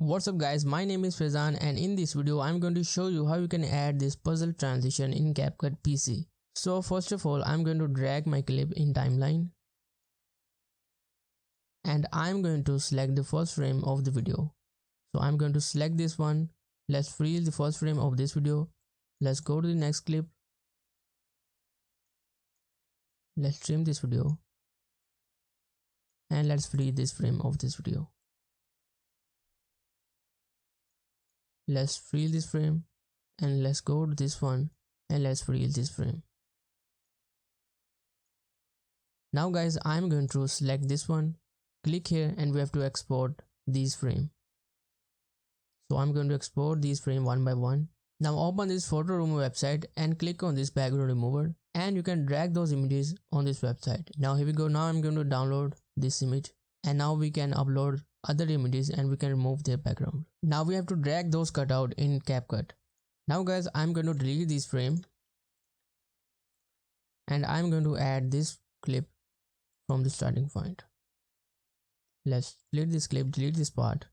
What's up guys, my name is Faizan and in this video I'm going to show you how you can add this puzzle transition in CapCut PC. So first of all I'm going to drag my clip in timeline and I'm going to select the first frame of the video. So I'm going to select this one. Let's freeze the first frame of this video. Let's go to the next clip. Let's trim this video and let's freeze this frame of this video. Let's freeze this frame and let's go to this one and let's freeze this frame. Now guys, I'm going to select this one, click here and we have to export these frame. So I'm going to export these frame one by one. Now open this photo remover website and click on this background remover and you can drag those images on this website. Now here we go. Now I'm going to download this image and now we can upload other images and we can remove their background. Now we have to drag those cutout in CapCut. Now guys, I'm going to delete this frame and I'm going to add this clip from the starting point. Let's split this clip, delete this part.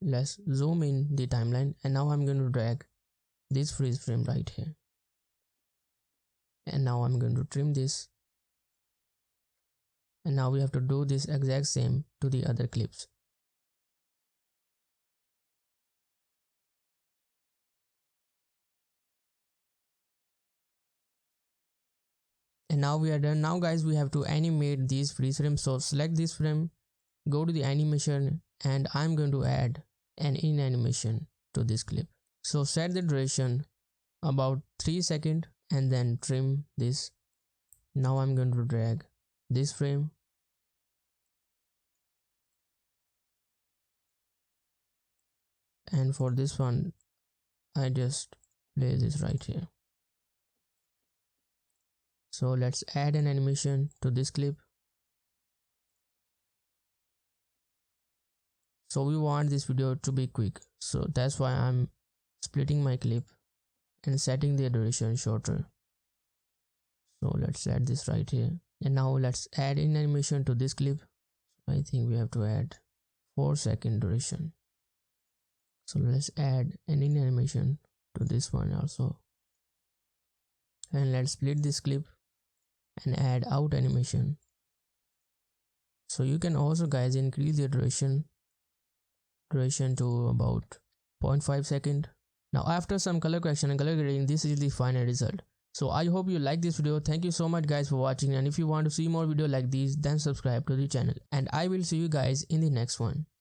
Let's zoom in the timeline and now I'm going to drag this freeze frame right here. And now I'm going to trim this. And now we have to do this exact same to the other clips. And now we are done. Now guys, we have to animate these freeze frames. So select this frame, go to the animation and I'm going to add an in animation to this clip. So set the duration about 3 seconds and then trim this. Now I'm going to drag this frame and for this one I just play this right here. So let's add an animation to this clip. So we want this video to be quick, so that's why I'm splitting my clip and setting the duration shorter. So let's add this right here and now let's add in animation to this clip. So I think we have to add 4-second duration. So let's add an in animation to this one also and let's split this clip and add out animation. So you can also guys increase the duration to about 0.5 second. Now after some color correction and color grading, this is the final result. So I hope you like this video. Thank you so much guys for watching, and if you want to see more video like these then subscribe to the channel and I will see you guys in the next one.